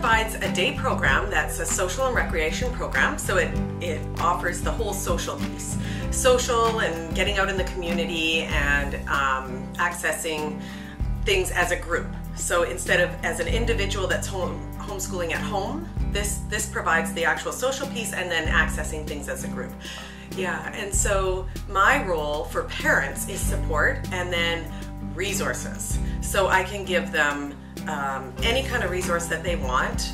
provides a day program that's a social and recreation program, so it offers the whole social piece. Social and getting out in the community and accessing things as a group. So instead of as an individual that's homeschooling at home, this provides the actual social piece and then accessing things as a group. Yeah, and so my role for parents is support and then resources. So I can give them any kind of resource that they want,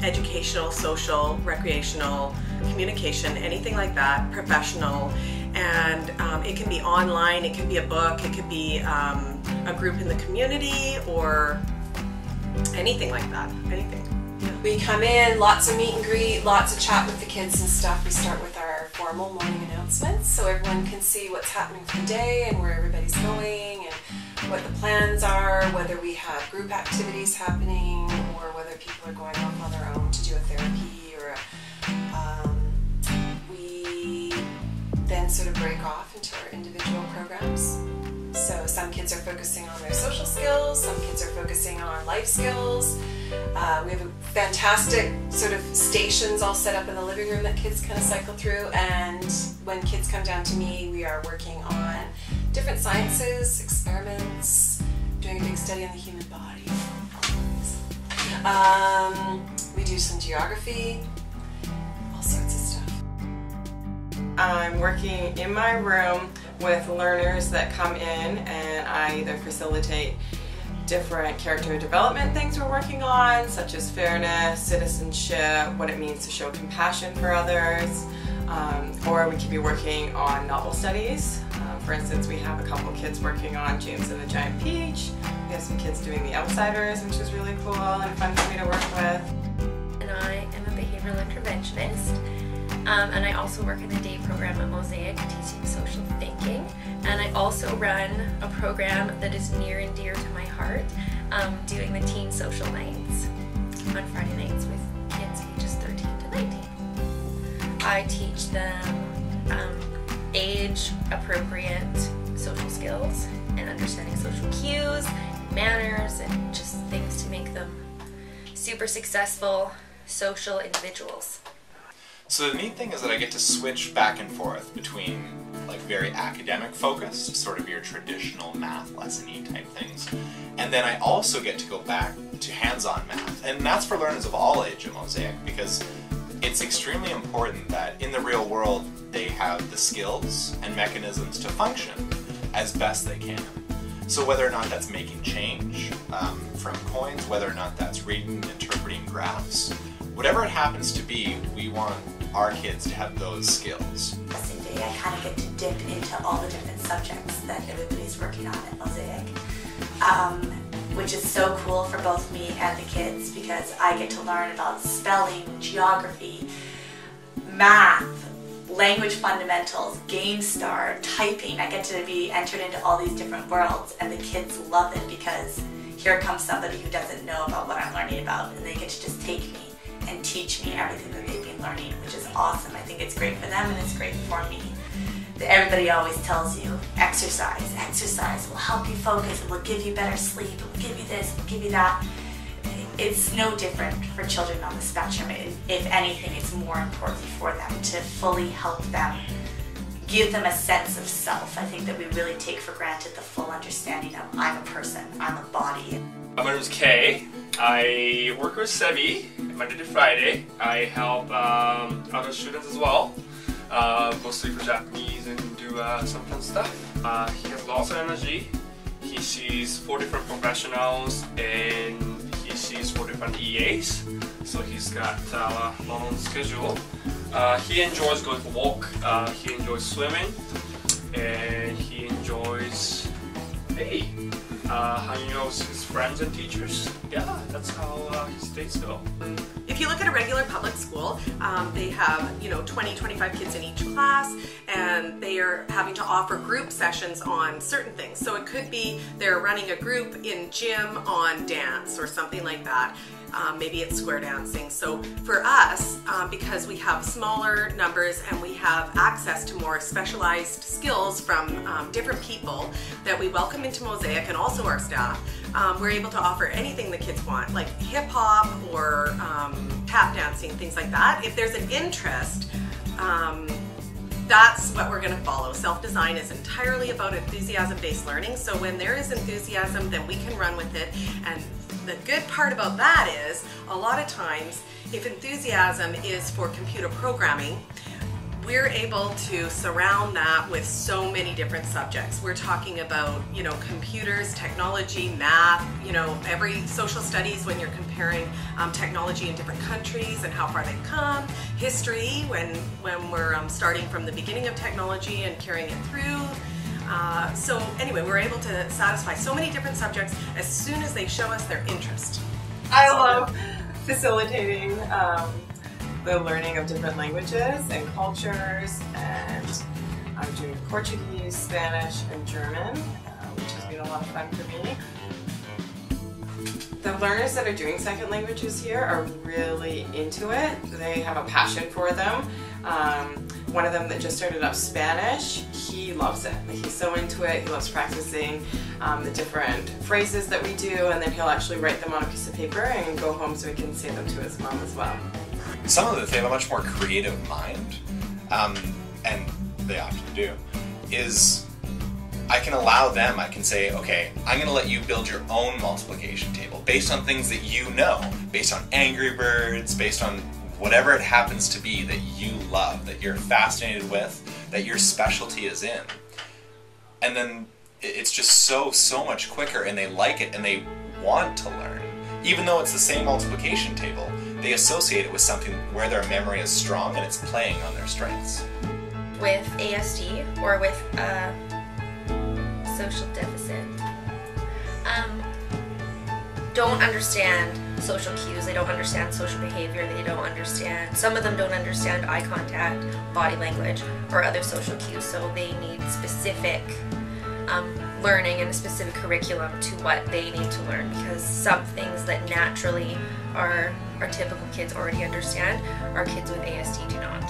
educational, social, recreational, communication, anything like that, professional, and it can be online, it can be a book, it could be a group in the community, or anything like that, anything. Yeah. We come in, lots of meet and greet, lots of chat with the kids and stuff. We start with our formal morning announcements so everyone can see what's happening for the day and where everybody's going and what the plans are, whether we have group activities happening or whether people are going off on their own to do a therapy or we then sort of break off into our individual programs. So some kids are focusing on their social skills, some kids are focusing on life skills. We have a fantastic sort of stations all set up in the living room that kids kind of cycle through, and when kids come down to me, we are working on different sciences, experiments, doing a big study on the human body. We do some geography, all sorts of stuff. I'm working in my room with learners that come in, and I either facilitate different character development things we're working on, such as fairness, citizenship, what it means to show compassion for others, or we could be working on novel studies. For instance, we have a couple kids working on James and the Giant Peach. We have some kids doing The Outsiders, which is really cool and fun for me to work with. And I am a behavioral interventionist. And I also work in the day program at Mosaic, teaching social thinking. And I also run a program that is near and dear to my heart, doing the teen social nights on Friday nights with kids ages 13 to 19. I teach them age-appropriate social skills and understanding social cues, manners, and just things to make them super successful social individuals. So the neat thing is that I get to switch back and forth between like very academic focused, sort of your traditional math lesson-y type things, and then I also get to go back to hands-on math, and that's for learners of all age at Mosaic, because it's extremely important that in the real world they have the skills and mechanisms to function as best they can. So whether or not that's making change from coins, whether or not that's reading and interpreting graphs, whatever it happens to be, we want our kids to have those skills. Lesson day, I kind of get to dip into all the different subjects that everybody's working on at Mosaic, which is so cool for both me and the kids because I get to learn about spelling, geography, math, language fundamentals, GameStar, typing. I get to be entered into all these different worlds, and the kids love it because here comes somebody who doesn't know about what I'm learning about, and they get to just take me and teach me everything that they've been learning, which is awesome. I think it's great for them and it's great for me. Everybody always tells you, exercise will help you focus, it will give you better sleep, it will give you this, it will give you that. It's no different for children on the spectrum. If anything, it's more important for them to fully help them, give them a sense of self. I think that we really take for granted the full understanding of I'm a person, I'm a body. My name is Kay. I work with Sevi Monday to Friday. I help other students as well, mostly for Japanese, and do some fun stuff. He has lots of energy. He sees 4 different professionals and he sees 4 different EAs, so he's got a long schedule. He enjoys going for a walk, he enjoys swimming, and he enjoys hanging out with his friends and teachers. Yeah, that's how his days go. If you look at a regular public school, they have 20, 25 kids in each class, and they are having to offer group sessions on certain things. So it could be they're running a group in gym on dance or something like that. Maybe it's square dancing. So for us, because we have smaller numbers and we have access to more specialized skills from different people that we welcome into Mosaic and also our staff, we're able to offer anything the kids want, like hip hop or tap dancing, things like that. If there's an interest, that's what we're going to follow. Self-design is entirely about enthusiasm-based learning. So when there is enthusiasm, then we can run with it. And the good part about that is, a lot of times, if enthusiasm is for computer programming, we're able to surround that with so many different subjects. We're talking about, you know, computers, technology, math, you know, every social studies when you're comparing technology in different countries and how far they've come, history when we're starting from the beginning of technology and carrying it through. So anyway, we're able to satisfy so many different subjects as soon as they show us their interest. I love facilitating the learning of different languages and cultures, and I'm doing Portuguese, Spanish, and German, which has been a lot of fun for me. The learners that are doing second languages here are really into it. They have a passion for them. One of them that just started up Spanish, he loves it. Like, he's so into it. He loves practicing the different phrases that we do, and then he'll actually write them on a piece of paper and go home so he can say them to his mom as well. Some of them, they have a much more creative mind, and they often do, is I can allow them, I can say, okay, I'm going to let you build your own multiplication table based on things that you know, based on Angry Birds, based on whatever it happens to be that you love, that you're fascinated with, that your specialty is in. And then it's just so much quicker, and they like it, and they want to learn. Even though it's the same multiplication table, they associate it with something where their memory is strong and it's playing on their strengths. With ASD or with social deficit, don't understand social cues, they don't understand social behavior, they don't understand, some of them don't understand eye contact, body language, or other social cues, so they need specific learning and a specific curriculum to what they need to learn, because some things that naturally our typical kids already understand, our kids with ASD do not.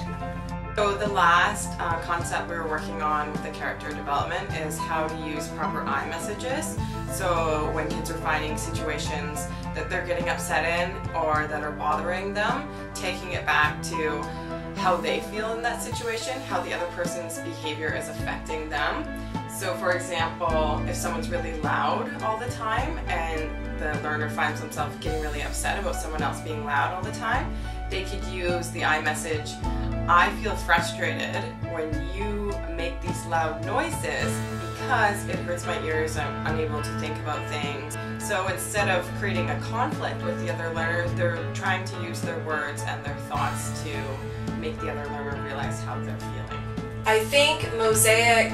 So the last concept we were working on with the character development is how to use proper I messages. So when kids are finding situations that they're getting upset in or that are bothering them, taking it back to how they feel in that situation, how the other person's behavior is affecting them. So for example, if someone's really loud all the time and the learner finds themselves getting really upset about someone else being loud all the time, they could use the I message, I feel frustrated when you make these loud noises because it hurts my ears, I'm unable to think about things. So instead of creating a conflict with the other learner, they're trying to use their words and their thoughts to make the other learner realize how they're feeling. I think Mosaic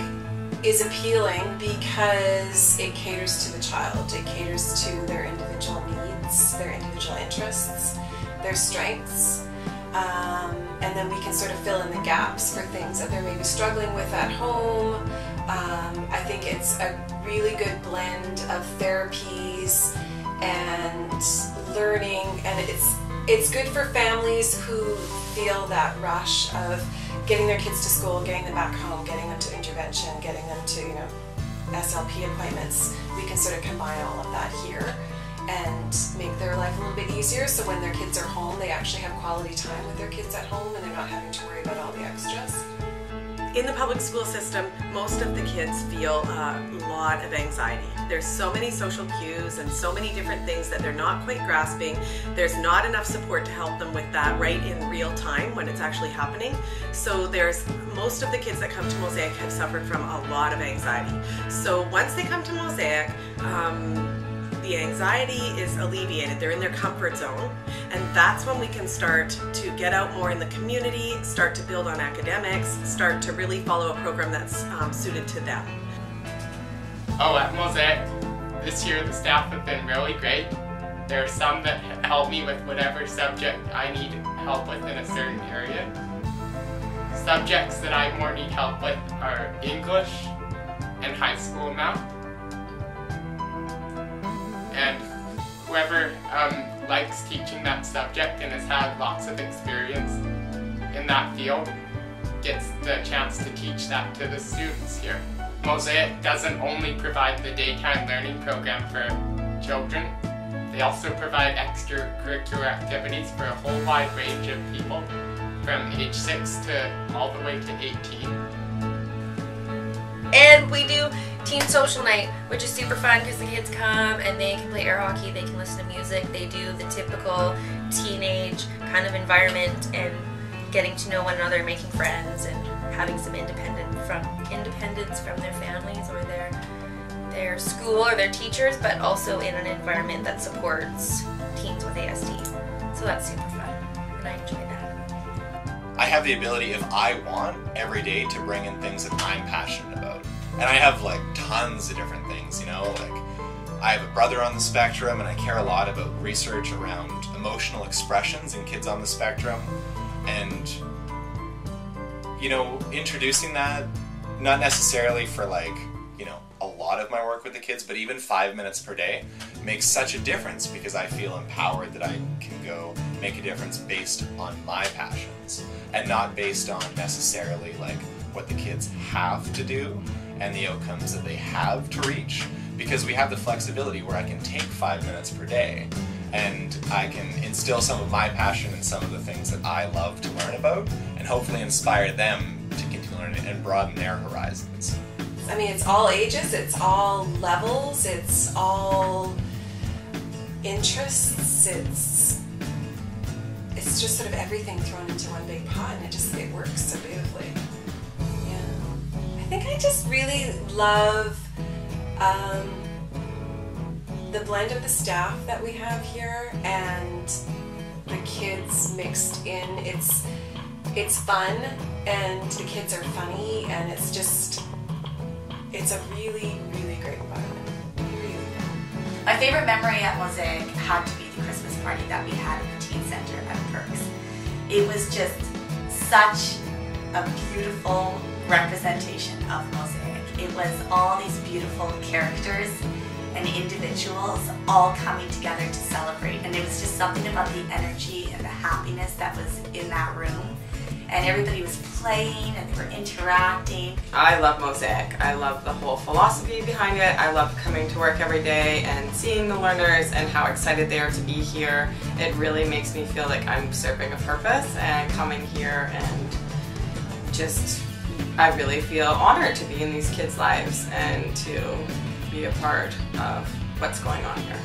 is appealing because it caters to the child. It caters to their individual needs, their individual interests, their strengths, and then we can sort of fill in the gaps for things that they're maybe struggling with at home. I think it's a really good blend of therapies and learning, and it's good for families who feel that rush of getting their kids to school, getting them back home, getting them to intervention, getting them to, you know, SLP appointments. We can sort of combine all of that here and make their life a little bit easier, so when their kids are home, they actually have quality time with their kids at home and they're not having to worry about all the extras. In the public school system, most of the kids feel a lot of anxiety. There's so many social cues and so many different things that they're not quite grasping. There's not enough support to help them with that right in real time when it's actually happening. So most of the kids that come to Mosaic have suffered from a lot of anxiety. So once they come to Mosaic, the anxiety is alleviated. They're in their comfort zone, and that's when we can start to get out more in the community, start to build on academics, start to really follow a program that's suited to them. Oh, at Mosaic, this year the staff have been really great. There are some that help me with whatever subject I need help with in a certain area. Subjects that I more need help with are English and high school math. And whoever likes teaching that subject and has had lots of experience in that field gets the chance to teach that to the students here. Mosaic doesn't only provide the daytime learning program for children. They also provide extracurricular activities for a whole wide range of people, from age 6 to all the way to 18. And we do teen social night, which is super fun because the kids come and they can play air hockey, they can listen to music, they do the typical teenage kind of environment and getting to know one another, making friends, and having some independence from their families or their school or their teachers, but also in an environment that supports teens with ASD. So that's super fun, and I enjoy that. I have the ability, if I want, every day to bring in things that I'm passionate about. And I have like tons of different things, you know, like I have a brother on the spectrum and I care a lot about research around emotional expressions in kids on the spectrum. And, you know, introducing that, not necessarily for like, you know, a lot of my work with the kids, but even 5 minutes per day makes such a difference because I feel empowered that I can go make a difference based on my passions and not based on necessarily like what the kids have to do and the outcomes that they have to reach, because we have the flexibility where I can take 5 minutes per day and I can instill some of my passion and some of the things that I love to learn about and hopefully inspire them to continue learning and broaden their horizons. I mean, it's all ages, it's all levels, it's all interests, it's just sort of everything thrown into one big pot, and it works so beautifully. Yeah. I think I just really love the blend of the staff that we have here and the kids mixed in. It's fun and the kids are funny, and it's a really, really great environment. Really. My favorite memory at Mosaic had to be the Christmas party that we had at the Teen Center at Perks. It was just such a beautiful representation of Mosaic. It was all these beautiful characters and individuals all coming together to celebrate, and it was just something about the energy and the happiness that was in that room. And everybody was playing and they were interacting. I love Mosaic. I love the whole philosophy behind it. I love coming to work every day and seeing the learners and how excited they are to be here. It really makes me feel like I'm serving a purpose and coming here, and just I really feel honored to be in these kids' lives and to be a part of what's going on here.